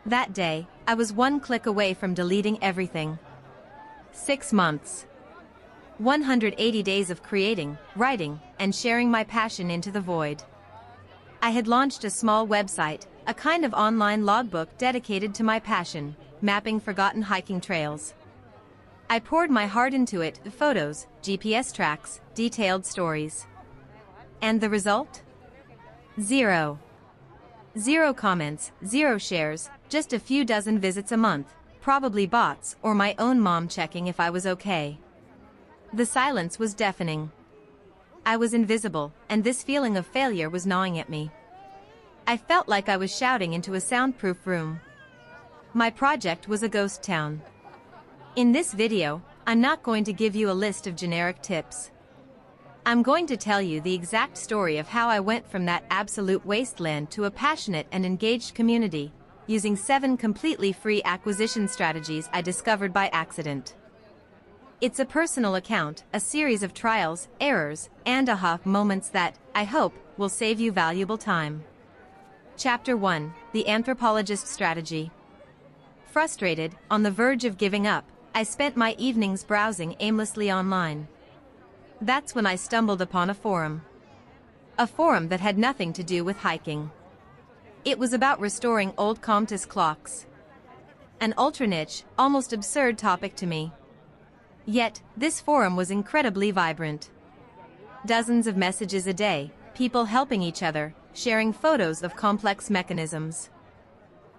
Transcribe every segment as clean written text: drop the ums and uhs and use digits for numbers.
That day, I was one click away from deleting everything. 6 months. 180 days of creating, writing, and sharing my passion into the void. I had launched a small website, a kind of online logbook dedicated to my passion, mapping forgotten hiking trails. I poured my heart into it, photos, GPS tracks, detailed stories. And the result? Zero. 0 comments, 0 shares, just a few dozen visits a month, probably bots or my own mom checking if I was okay. The silence was deafening. I was invisible, and this feeling of failure was gnawing at me. I felt like I was shouting into a soundproof room. My project was a ghost town. In this video, I'm not going to give you a list of generic tips. I'm going to tell you the exact story of how I went from that absolute wasteland to a passionate and engaged community, using 7 completely free acquisition strategies I discovered by accident. It's a personal account, a series of trials, errors, and aha moments that, I hope, will save you valuable time. Chapter 1: The Anthropologist Strategy. Frustrated, on the verge of giving up, I spent my evenings browsing aimlessly online. That's when I stumbled upon a forum. A forum that had nothing to do with hiking. It was about restoring old Comtes clocks. An ultra-niche, almost absurd topic to me. Yet, this forum was incredibly vibrant. Dozens of messages a day, people helping each other, sharing photos of complex mechanisms.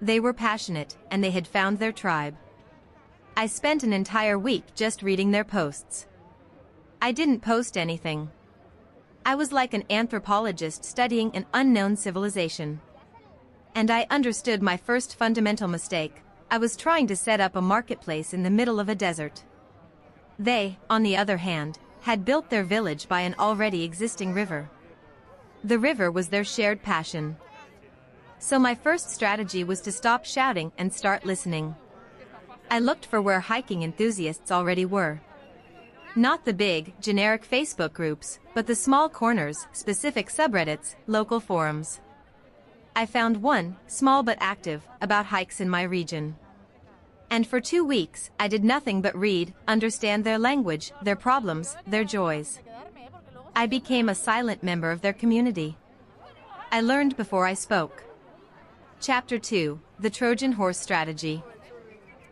They were passionate, and they had found their tribe. I spent an entire week just reading their posts. I didn't post anything. I was like an anthropologist studying an unknown civilization. And I understood my first fundamental mistake. I was trying to set up a marketplace in the middle of a desert. They, on the other hand, had built their village by an already existing river. The river was their shared passion. So my first strategy was to stop shouting and start listening. I looked for where hiking enthusiasts already were. Not the big, generic Facebook groups, but the small corners, specific subreddits, local forums. I found one, small but active, about hikes in my region. And for 2 weeks, I did nothing but read, understand their language, their problems, their joys. I became a silent member of their community. I learned before I spoke. Chapter 2: The Trojan Horse Strategy.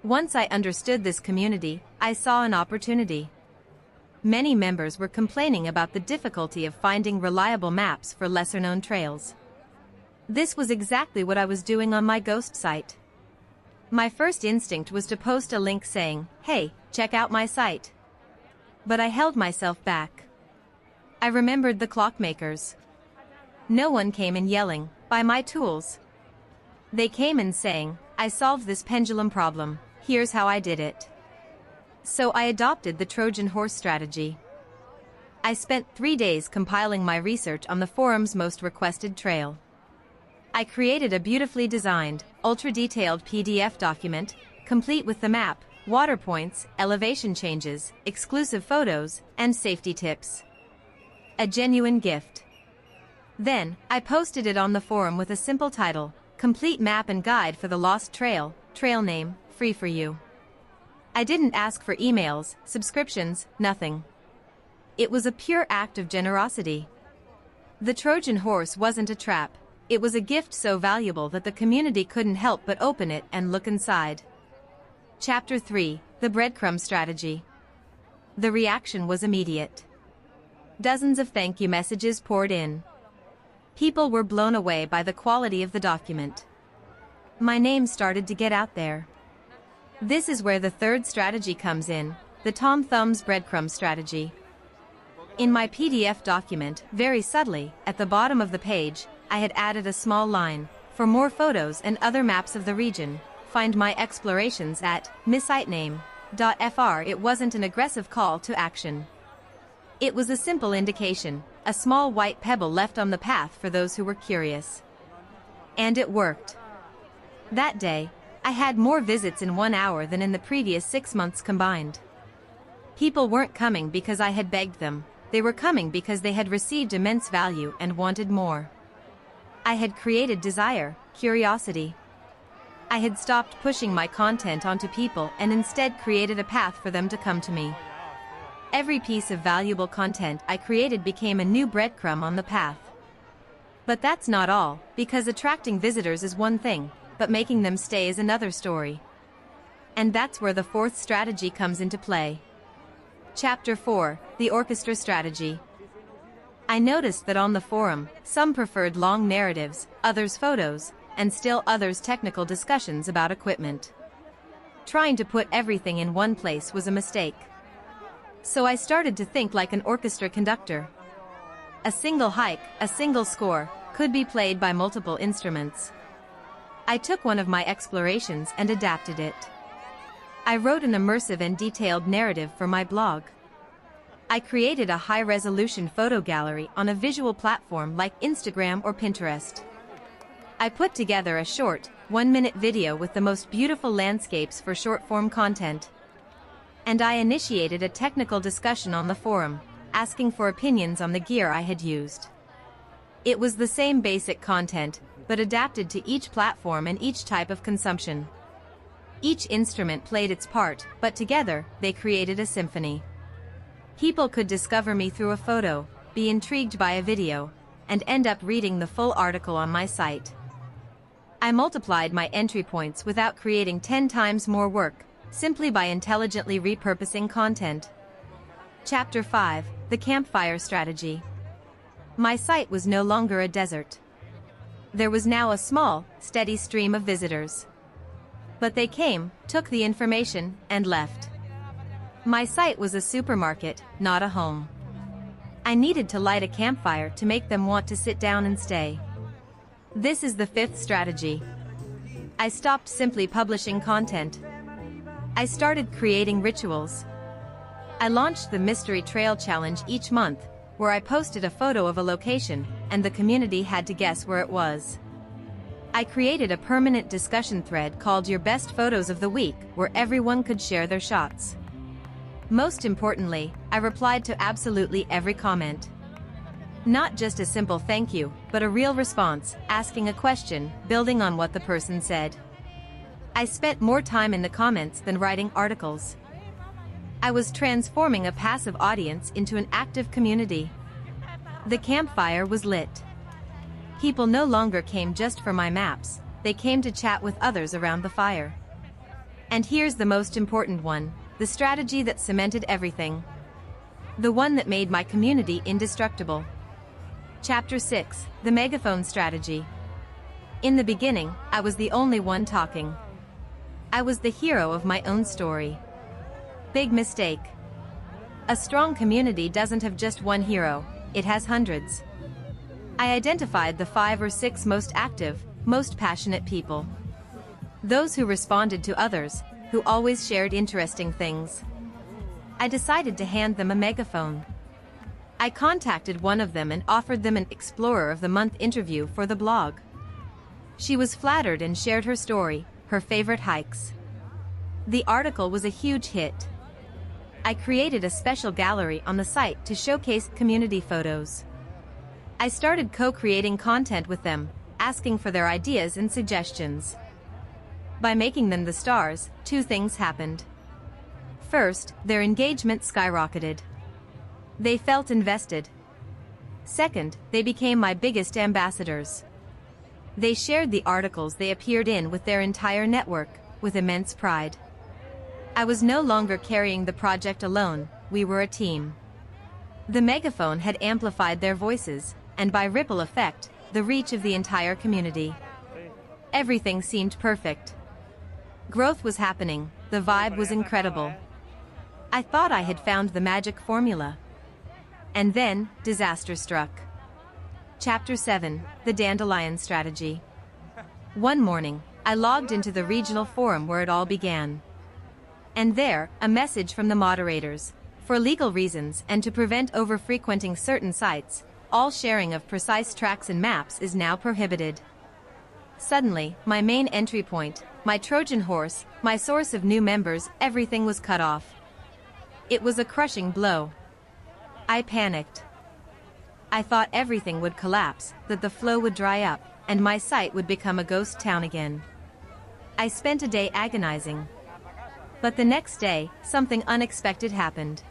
Once I understood this community, I saw an opportunity. Many members were complaining about the difficulty of finding reliable maps for lesser-known trails. This was exactly what I was doing on my ghost site. My first instinct was to post a link saying, "Hey, check out my site." But I held myself back. I remembered the clockmakers. No one came in yelling, "Buy my tools." They came in saying, "I solved this pendulum problem, here's how I did it." So I adopted the Trojan horse strategy. I spent 3 days compiling my research on the forum's most requested trail. I created a beautifully designed, ultra-detailed PDF document, complete with the map, water points, elevation changes, exclusive photos, and safety tips. A genuine gift. Then, I posted it on the forum with a simple title, "Complete Map and Guide for the Lost Trail, Trail Name, Free for You." I didn't ask for emails, subscriptions, nothing. It was a pure act of generosity. The Trojan horse wasn't a trap. It was a gift so valuable that the community couldn't help but open it and look inside. Chapter 3: The Breadcrumb Strategy. The reaction was immediate. Dozens of thank you messages poured in. People were blown away by the quality of the document. My name started to get out there. This is where the third strategy comes in, the Tom Thumb's breadcrumb strategy. In my PDF document, very subtly, at the bottom of the page, I had added a small line, "For more photos and other maps of the region, find my explorations at misitename.fr." It wasn't an aggressive call to action. It was a simple indication, a small white pebble left on the path for those who were curious. And it worked. That day, I had more visits in 1 hour than in the previous 6 months combined. People weren't coming because I had begged them, they were coming because they had received immense value and wanted more. I had created desire, curiosity. I had stopped pushing my content onto people and instead created a path for them to come to me. Every piece of valuable content I created became a new breadcrumb on the path. But that's not all, because attracting visitors is one thing, but making them stay is another story. And that's where the fourth strategy comes into play. Chapter 4, the orchestra strategy. I noticed that on the forum, some preferred long narratives, others photos, and still others technical discussions about equipment. Trying to put everything in one place was a mistake. So I started to think like an orchestra conductor. A single hike, a single score, could be played by multiple instruments. I took one of my explorations and adapted it. I wrote an immersive and detailed narrative for my blog. I created a high-resolution photo gallery on a visual platform like Instagram or Pinterest. I put together a short, 1-minute video with the most beautiful landscapes for short-form content. And I initiated a technical discussion on the forum, asking for opinions on the gear I had used. It was the same basic content, but adapted to each platform and each type of consumption. Each instrument played its part, but together, they created a symphony. People could discover me through a photo, be intrigued by a video, and end up reading the full article on my site. I multiplied my entry points without creating 10 times more work, simply by intelligently repurposing content. Chapter 5, the campfire strategy. My site was no longer a desert. There was now a small, steady stream of visitors. But they came, took the information, and left. My site was a supermarket, not a home. I needed to light a campfire to make them want to sit down and stay. This is the fifth strategy. I stopped simply publishing content. I started creating rituals. I launched the Mystery Trail Challenge each month, where I posted a photo of a location, and the community had to guess where it was. I created a permanent discussion thread called Your Best Photos of the Week, where everyone could share their shots. Most importantly, I replied to absolutely every comment. Not just a simple thank you, but a real response, asking a question, building on what the person said. I spent more time in the comments than writing articles. I was transforming a passive audience into an active community. The campfire was lit. People no longer came just for my maps, they came to chat with others around the fire. And here's the most important one, the strategy that cemented everything. The one that made my community indestructible. Chapter 6, the megaphone strategy. In the beginning, I was the only one talking. I was the hero of my own story. Big mistake. A strong community doesn't have just one hero, it has hundreds. I identified the 5 or 6 most active, most passionate people. Those who responded to others, who always shared interesting things. I decided to hand them a megaphone. I contacted one of them and offered them an Explorer of the Month interview for the blog. She was flattered and shared her story, her favorite hikes. The article was a huge hit. I created a special gallery on the site to showcase community photos. I started co-creating content with them, asking for their ideas and suggestions. By making them the stars, 2 things happened. First, their engagement skyrocketed. They felt invested. Second, they became my biggest ambassadors. They shared the articles they appeared in with their entire network, with immense pride. I was no longer carrying the project alone, we were a team. The megaphone had amplified their voices, and by ripple effect, the reach of the entire community. Everything seemed perfect. Growth was happening, the vibe was incredible. I thought I had found the magic formula. And then, disaster struck. Chapter 7, the dandelion strategy. One morning, I logged into the regional forum where it all began. And there, a message from the moderators. For legal reasons and to prevent over-frequenting certain sites, all sharing of precise tracks and maps is now prohibited. Suddenly, my main entry point, my Trojan horse, my source of new members, everything was cut off. It was a crushing blow. I panicked. I thought everything would collapse, that the flow would dry up, and my site would become a ghost town again. I spent a day agonizing. But the next day, something unexpected happened.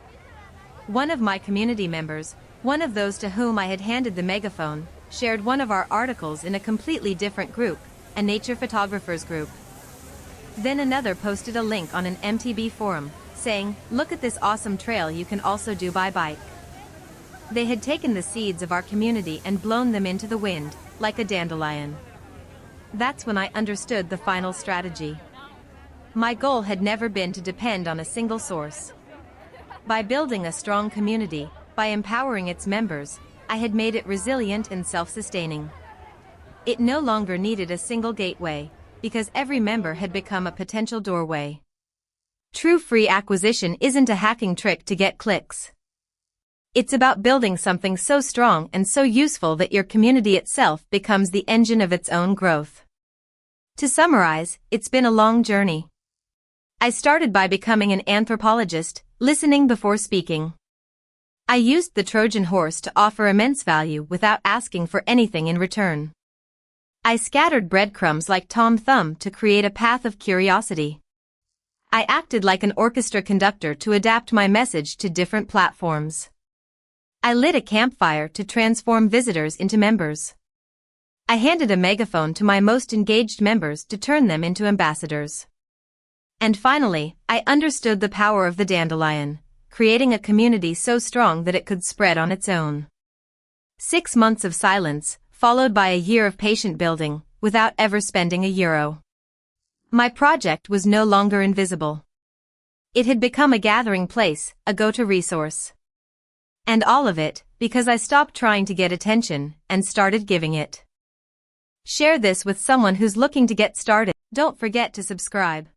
One of my community members, one of those to whom I had handed the megaphone, shared one of our articles in a completely different group, a nature photographers group. Then another posted a link on an MTB forum, saying, "Look at this awesome trail you can also do by bike." They had taken the seeds of our community and blown them into the wind, like a dandelion. That's when I understood the final strategy. My goal had never been to depend on a single source. By building a strong community, by empowering its members, I had made it resilient and self-sustaining. It no longer needed a single gateway, because every member had become a potential doorway. True free acquisition isn't a hacking trick to get clicks. It's about building something so strong and so useful that your community itself becomes the engine of its own growth. To summarize, it's been a long journey. I started by becoming an anthropologist, listening before speaking. I used the Trojan horse to offer immense value without asking for anything in return. I scattered breadcrumbs like Tom Thumb to create a path of curiosity. I acted like an orchestra conductor to adapt my message to different platforms. I lit a campfire to transform visitors into members. I handed a megaphone to my most engaged members to turn them into ambassadors. And finally, I understood the power of the dandelion, creating a community so strong that it could spread on its own. 6 months of silence, followed by a year of patient building, without ever spending a euro. My project was no longer invisible. It had become a gathering place, a go-to resource. And all of it, because I stopped trying to get attention, and started giving it. Share this with someone who's looking to get started. Don't forget to subscribe.